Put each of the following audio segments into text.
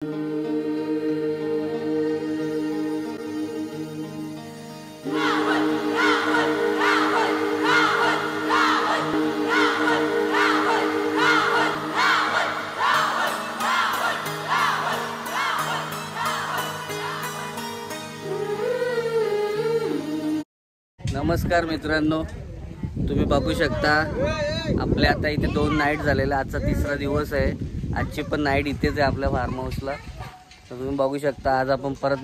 नमस्कार मित्रांनो, तुम्ही बघू शकता आपल्या आता इथे 2 नाईट झालेले, आजचा 3रा दिवस आहे। आजची पण नाईट इथेच आहे आपल्या फार्म हाऊसला। तर तुम्ही बघू शकता आज आपण परत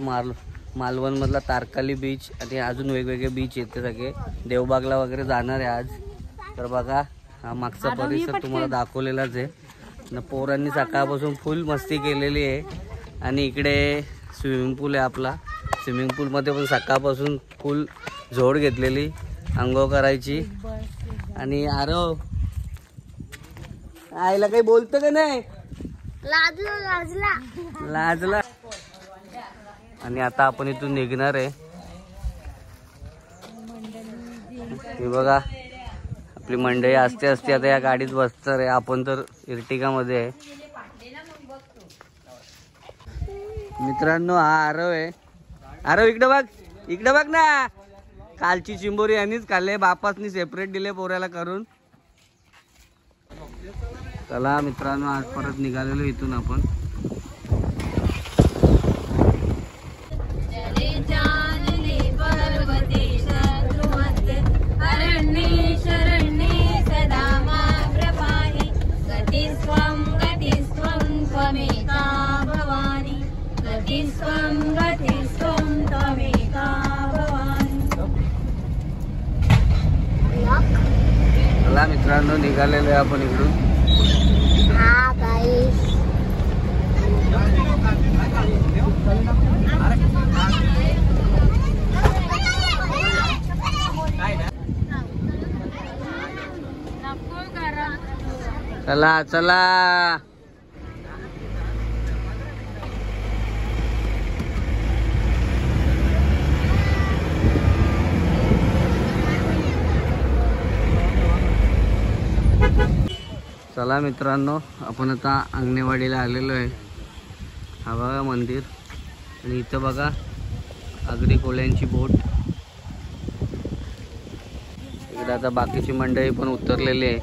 मालवण मधला तारकाली बीच आणि अजून वेगवेगळे बीच येते सगळे देवबागला वगैरे जाणार आहे आज। तर बघा हा मागचा परिसर तुम्हाला दाखवलेलाच आहे ना। पोरांनी सकाळपासून फुल मस्ती केलेली आहे आणि इकडे स्विमिंग पूल आहे आपला। स्विमिंग पूल मध्ये पण सकाळपासून फुल झोड घेतलेली अंघोळ करायची। आणि आरव आईला काही बोलतो का नाही? लाजला। आणि आता आपण इथून निघणार आहे। हे बघा आपली मंडळी असते आता या गाडीत बसणार आहे। आपण तर इर्टिगा मध्ये आहे। मित्रांनो हा आरव आहे। आरव इकडे बघ ना। कालची चिंबोरी यांनीच खाल्ले, बापासनी सेपरेट दिले पोऱ्याला करून। चला मित्रांनो आज परत निघालेलो इथून आपण। चला मित्रांनो निघालेलो आहे आपण इकडून। हा गाईस चला चला चला मित्रांनो आपण आता अंगणेवाडीला आलेलो आहे। हा बघा मंदिर आणि इथं बघा आगरी कोळ्यांची बोट। इकडे आता बाकीची मंडळी पण उतरलेली आहे।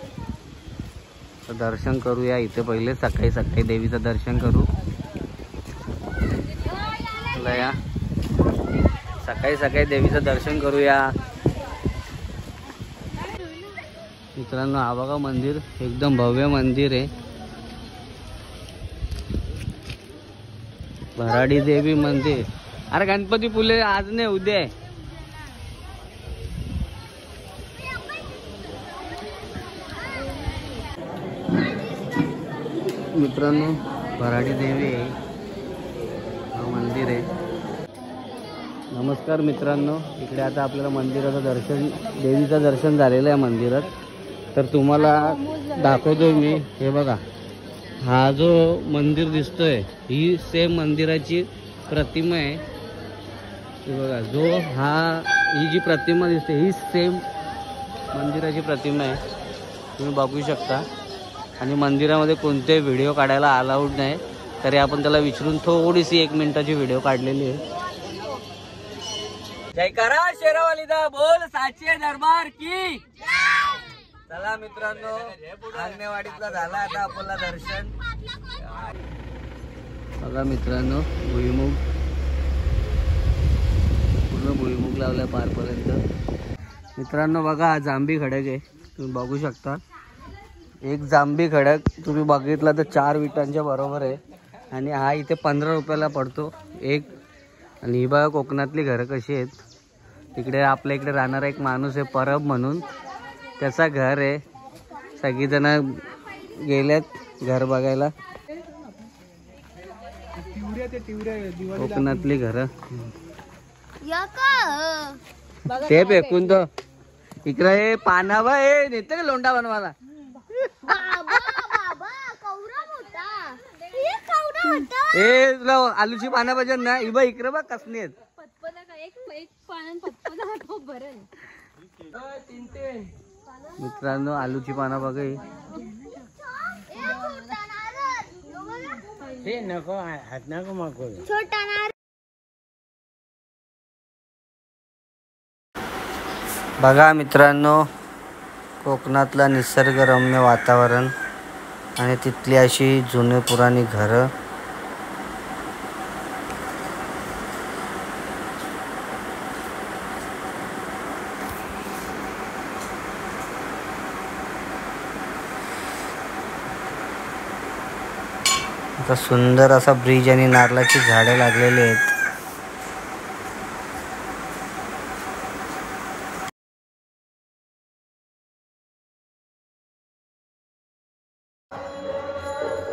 तर दर्शन करूया इथे पहिले सकाळी देवीचं दर्शन करू। चला या सकाळी देवीचं दर्शन करूया। मित्रांनो हा बघा मंदिर एकदम भव्य मंदिर आहे। भराडी देवी मंदिर। अरे गणपती फुले आज नाही उद्या आहे। मित्रांनो भराडी देवी हा मंदिर आहे। नमस्कार मित्रांनो, इकडे आता आपल्याला मंदिराचं दर्शन देवीचं दर्शन झालेलं आहे मंदिरात। तर तुम्हाला दाखवतो मी। हे बघा हा जो मंदिर दिसतोय ही सेम मंदिराची प्रतिमा आहे। हे बघा ही जी प्रतिमा दिसते ही सेम मंदिराची प्रतिमा आहे, तुम्ही बघू शकता। आणि मंदिरामध्ये कोणते व्हिडिओ काढायला अलाउड नाही, तरी आपण त्याला विचारून थोडीशी 1 मिनिटाची व्हिडिओ काढलेली आहे। जयकारा शेरावालीदा बोल साचे दरबार की। चला मित्रांनो अंगणेवाडीतला झाला आता आपला दर्शन। बघा मित्रांनो भुईमुग पूर्ण भुईमुग लावलाय पारपर्यंत। मित्रांनो बघा जांभी खडक आहे, तुम्ही बघू शकता। एक जांभी खडक तुम्ही बघितला तर 4 विटांच्या बरोबर आहे। आणि हा इथे 15 रुपयाला पडतो एक। आणि ही बघा कोकणातली घरं कशी आहेत। तिकडे आपल्या इकडे राहणारा एक माणूस आहे परब म्हणून, त्याचा घर आहे। सगळी जण गेल्यात घर बघायला। कोकणातली घर ते फेकून तो इकडे पानावा नेते का लोंडा बनवायला। तुला आलूची पानं पाहिजे ना, इबा इकडे बघ कसली आहेत। मित्रांनो आलूची पानं बघा। ते नको हात नको मागू. छोटा नारळ. बघा मित्रांनो, कोकणातला निसर्गरम्य वातावरण आणि तिथली अशी जुनी पुराणी घरं. आता सुंदर असा ब्रिज आणि नारळाची झाडे लागलेली आहेत.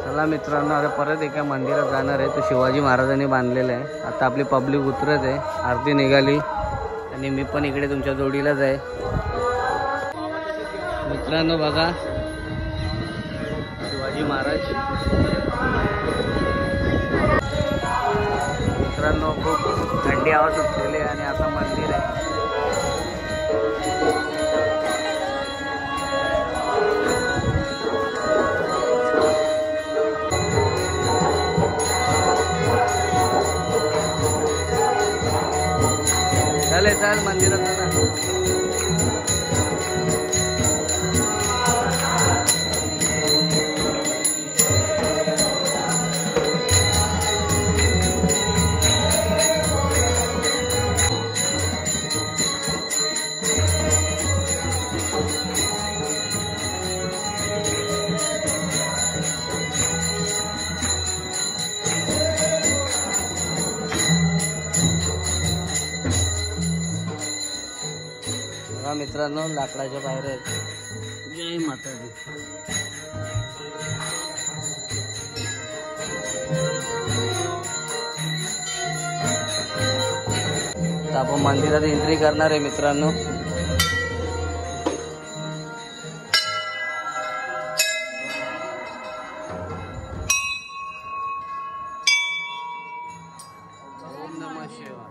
चला मित्रांनो, आता परत एका मंदिरात जाणार आहे. तो शिवाजी महाराजांनी बांधलेला आहे. आता आपली पब्लिक उतरत आहे, आरती निघाली आणि मी पण इकडे तुमच्या जोडीलाच आहे. मित्रांनो बघा, शिवाजी महाराज. मित्रांनो खूप थंडी हवा सुटलेली आहे आणि आता मंदिर आहे. चाल मंदिरात चला. मित्रांनो लाकडाच्या बाहेर आहेत. जय माता दी. आपण मंदिरात एंट्री करणार आहे मित्रांनो. ओम नमः शिवाय.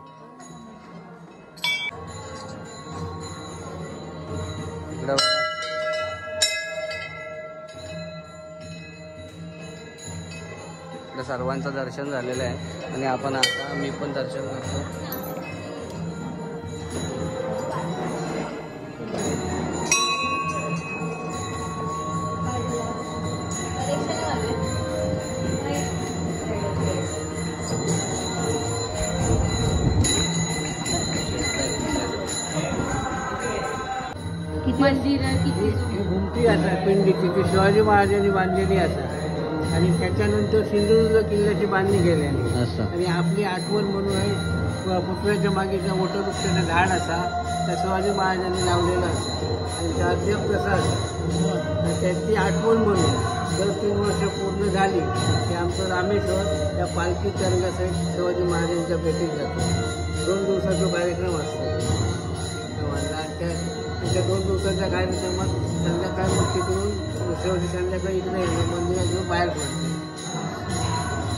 सर्वांचं दर्शन झालेलं आहे आणि आपण आता मी पण दर्शन करतो. मंदिर घुमटी असा पिंडीची ती शिवाजी महाराजांनी बांधलेली असा आणि त्याच्यानंतर सिंधुदुर्ग किल्ल्याची बांधणी केल्याने असं. आणि आपली आठवण म्हणून आहे पुतळ्याच्या मागेचा वटवृक्षाचं झाड असा त्या शिवाजी महाराजांनी लावलेला असा आणि त्या अध्यक्ष कसा असा त्याची आठवण म्हणून दर 3 वर्ष पूर्ण झाली की आमचं रामेश्वर या पालखी तरंगासहित शिवाजी महाराजांच्या भेटीत जातो. 2 दिवसाचा कार्यक्रम असतो. त्या 2 दिवसाच्या कार्यक्रमात संध्याकाळी मग तिकडून शेवटी संध्याकाळी इकडे मंदिरात घेऊन बाहेर पडते.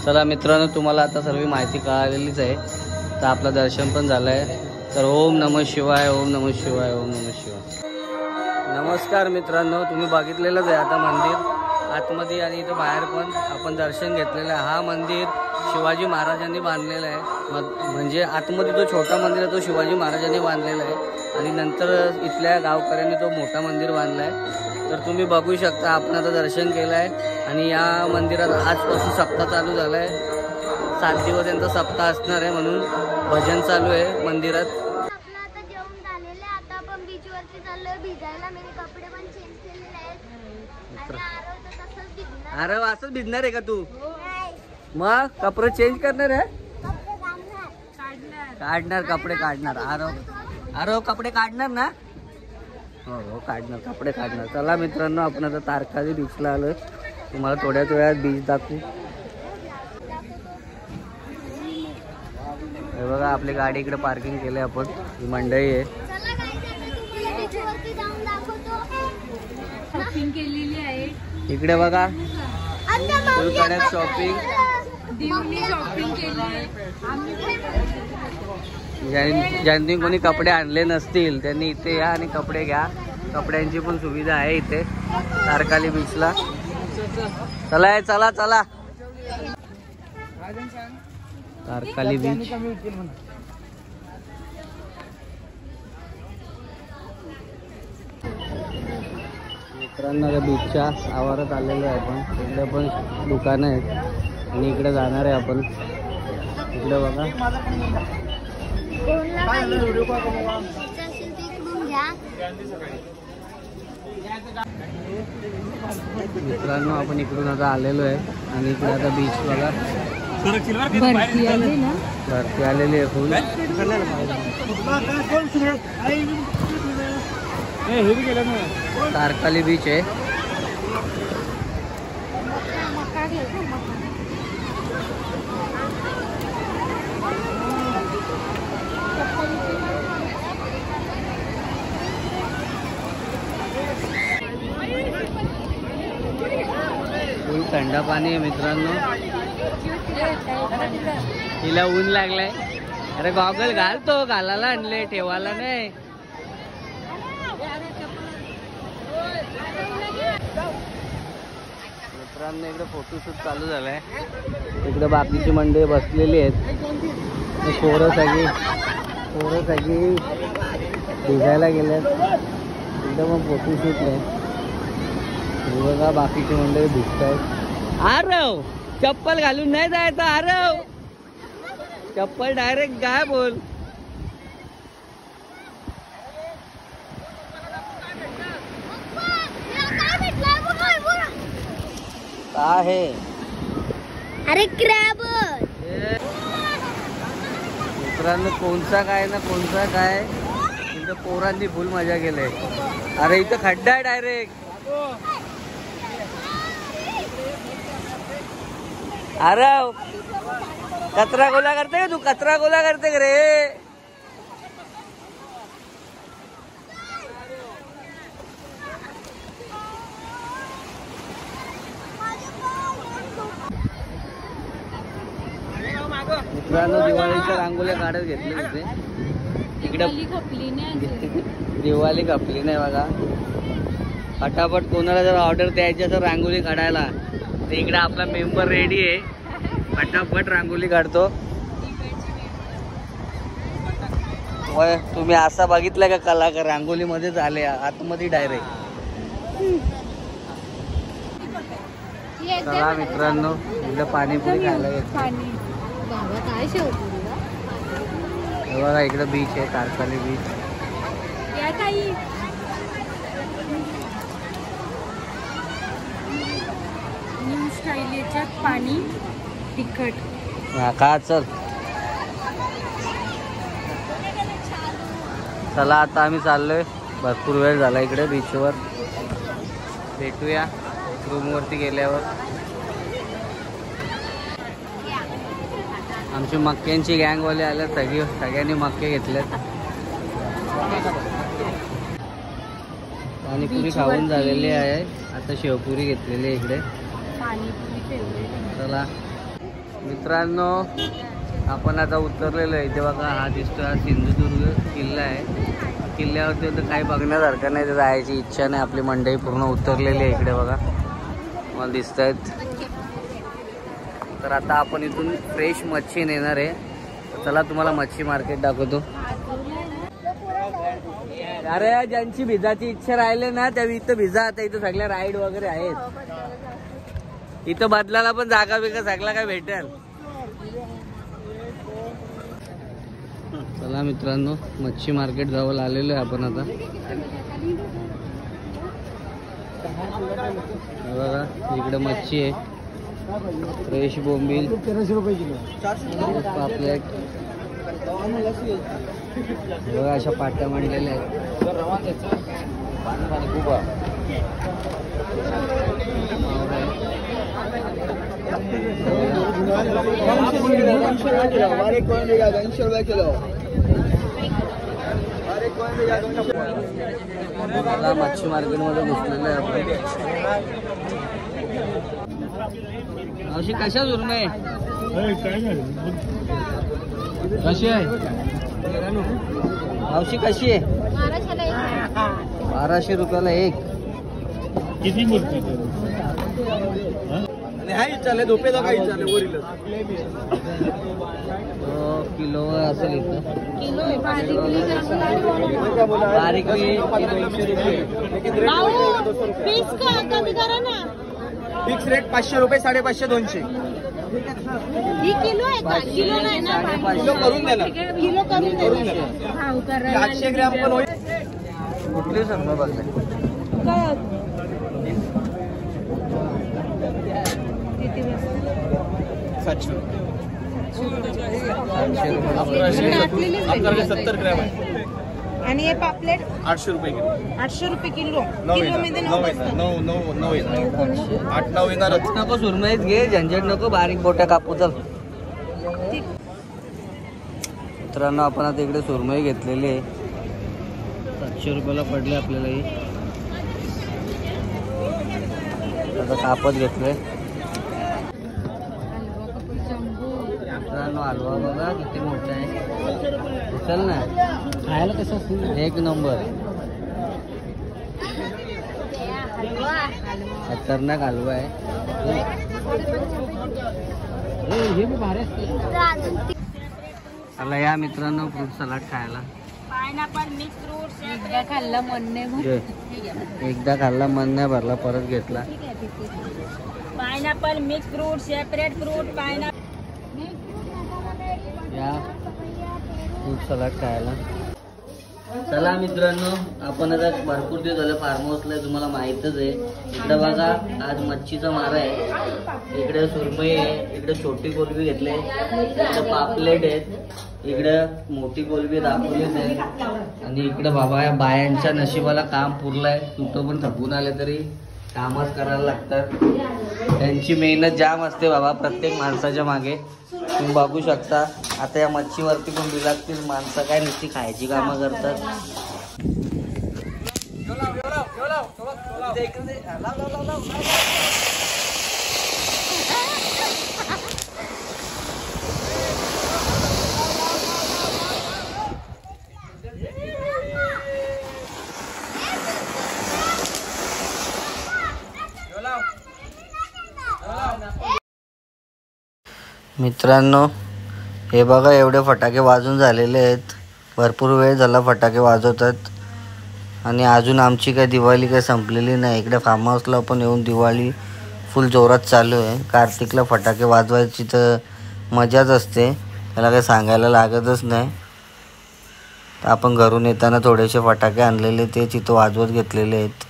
चला मित्रांनो, तुम्हाला आता सर्व माहिती कळालेलीच आहे. तर आपलं दर्शन पण झालं आहे. तर ओम नमः शिवाय, ओम नमः शिवाय, ओम नमः शिवाय. नमस्कार मित्रांनो, तुम्ही बघितलेलंच आहे आता मंदिर आतमध्ये आणि इथं बाहेर पण आपण दर्शन घेतलेलं आहे. हा मंदिर शिवाजी महाराजांनी बांधलेला आहे. म्हणजे आतमध्ये जो छोटा मंदिर आहे तो शिवाजी महाराजांनी बांधलेला आहे आणि नंतर इथल्या गावकऱ्यांनी तो मोठा मंदिर बांधला आहे. तर तुम्ही बघू शकता, आपण आता दर्शन केलं आहे आणि या मंदिरात आजपासून सप्ताह चालू झाला आहे. 7 दिवस यांचा सप्ताह असणार आहे म्हणून भजन चालू आहे मंदिरात. आपलं आता जेवण झालेलं आहे. आता आपण बीच वरती चाललोय भिजायला. मी कपडे पण चेंज केलेले आहेत आणि आरव तर तसंच भिजणार. अरे असंच भिजणार आहे का तू? मग कपडे चेंज करणार आहे? काढणार कपडे काढणार. अरे कपडे काढणार ना? हो काढणार, कपडे काढणार. चला मित्रांनो, आपण आता तारकाली बीचला आलोय. तुम्हाला थोड्याच वेळात बीच दाखवू. हे बघा, आपली गाडी इकडे पार्किंग केली आपण. ही मंडई आहे. चला गाईज, आता तुम्हाला बीच वरती जाऊन दाखवतो. शॉपिंग केलेली आहे इकडे बघा, फुल कडक शॉपिंग. शॉपिंग केली. ज्यांनी कोणी कपडे आणले नसतील त्यांनी इथे या आणि कपडे घ्या. कपड्यांची पण सुविधा आहे इथे तारकाली बीचला. चला चला चला. तारकाली बीच. मित्रांनो त्या बीचच्या आवारात आलेलो आहे आपण. इकडे पण दुकानं आहेत आणि इकडे जाणार आहे आपण. इकडे बघा मित्रांनो आपण इकडून आता आलेलो आहे आणि इकडे आता बीच बघा भरती आलेली आहे फुल. तारकाली बीच आहे. फुल थंड पाणी आहे मित्रांनो. तिला ऊन लागलाय. अरे गॉगल घालतो, घालायला आणले, ठेवायला नाही. मित्रांनो इकडे फोटोशूट चालू झालाय. इकडे बाकीची मंडळी बसलेली आहेत. पोरं सगळी भिजायला गेल्यात. इकडे पण फोटोशूट आहे. बघा बाकीची मंडळी भिजतायत. आरव चप्पल घालून नाही जायचं. आरव चप्पल डायरेक्ट काय बोल. आहे अरे क्रॅब. मित्रांनो कोणचा काय ना कोणचा काय. इथं पोरांनी फुल मजा केली. अरे इथं खड्डा आहे डायरेक्ट. अरे कचरा गोला करते का तू. कचरा गोला करते का रे. मित्रांनो दिवाळीच्या रांगोळ्या काढत घेतले तिथे. इकडे दिवाळी खपली नाही बघा. फटाफट कोणाला जर ऑर्डर द्यायची तर रांगोळी काढायला तर इकडे आपला मेंबर रेडी आहे. फटाफट रांगोळी काढतो. तुम्ही असा बघितलं का कलाकार रांगोळीमध्येच आले आतमध्ये डायरेक्ट. चला मित्रांनो इकडे पाणीपुरी खायला येतो. बघा इकडे बीच आहे तारकाली बीच. पाणी तिखट. हा का चल. चला आता आम्ही चाललोय. भरपूर वेळ झाला इकडे बीचवर. भेटूया रूमवरती गेल्यावर. आमची मक्क्यांची गँगवाले आले. सगळ्यांनी मक्के घेतलेत. पाणीपुरी खाऊन झालेली आहे. आता शेवपुरी घेतलेली आहे इकडे. चला मित्रांनो आपण आता उतरलेलो आहे. इथे बघा हा दिसतो हा सिंधुदुर्ग किल्ला आहे. किल्ल्यावरती तर काही बघण्यासारखं नाही. तर जायची इच्छा नाही. आपली मंडई पूर्ण उतरलेली आहे इकडे बघा मला दिसत आहेत. तर आता आपण इथून फ्रेश मच्छी नेणार आहे. चला तुम्हाला मच्छी मार्केट दाखवतो. अरे ज्यांची भिजाची इच्छा राहिले ना त्या इथं भिजा. आता इथं सगळ्या राईड वगैरे आहेत. इथं बदलायला पण जागा बिगा सगळा काय भेटेल. चला मित्रांनो मच्छी मार्केट जवळ आलेलो आहे आपण आता. बघा इकडे मच्छी आहे. फ्रेश बोंबील 1300 रुपये किलो. पापलेट बघा अशा पाट्या मांडलेल्या आहेत. मच्छी मार्केट मध्ये घुसलेलं आहे आपण. अशी कशा जुर्म आहे. कशी आहे मावशी कशी आहे. 1200 रुपयाला एक. किती मूर्ती किलो असेल इथं किलो बारीक पीस का कमी करा ना. फिक्स रेट 500 रुपये, 550, 200. ही किलो आहे का? किलो नाही ना, किलो करून द्या ना. किलो करून देणार. भाव करा. 800 ग्रॅम पण होईल. कुठली समजा बघा किती बसतं? 700. 70 ग्रॅम आहे. आणि हे पापलेट 800 रुपये किलो. 800 रुपये किलो. 9 किलो मध्ये 9 बसतात. 9 येणार. 8-9 येणारच. नको सुरमईत घे, झंझट नको, बारीक बोट्या कापू. चल मित्रांनो, आपण आता इकडे सुरमई घेतलेली आहे. 700 रुपयाला पडले आपल्याला ही. आता कापत घेतलंय मित्रांनो. हलवा बघा किती मोठा आहे. चल ना, खायला कसं असतं, एक नंबर. खतरनाक हलवा आहे. हे बी भारी असते. चला या मित्रांनो, फ्रूट सलाड खायला. एकदा खाल्ला मन नाही भरलं. एकदा खाल्ला, मन नाही भरला, परत घेतला. Pineapple, mix fruit, separate fruit, pineapple. या फ्रूट सलाड खायला. चला मित्रांनो, आपण आता भरपूर दिवस झाले फार्म हाऊसला, तुम्हाला माहीतच आहे. इकडे बघा, आज मच्छीचा मारा आहे. इकडे सुरमई आहे, इकडे छोटी कोलबी घेतले, इकडे पापलेट आहेत, इकडे मोठी कोलबी दाखवलीच आहे. आणि इकडे बाबा या बायांच्या नशिबाला काम पुरलंय. कुठं पण थकून आले तरी कामच करायला लागतात. त्यांची मेहनत जाम असते बाबा प्रत्येक माणसाच्या मागे. तुम्ही बघू शकता. आता या मच्छीवरती पण बिलागतील माणसं, काय नुसती खायची कामं करतात. मित्रांनो, हे बघा एवढे फटाके वाजून झालेले आहेत. भरपूर वेळ झाला फटाके वाजवतात. आणि अजून आमची काय दिवाळी काय संपलेली नाही. इकडे फार्म हाऊसला पण येऊन दिवाळी फुल जोरात चालू आहे. कार्तिकला फटाके वाजवायची तर मजाच असते, त्याला काही सांगायला लागतच नाही. तर आपण घरून येताना थोडेसे फटाके आणलेले, ते तिथं वाजवत घेतलेले आहेत.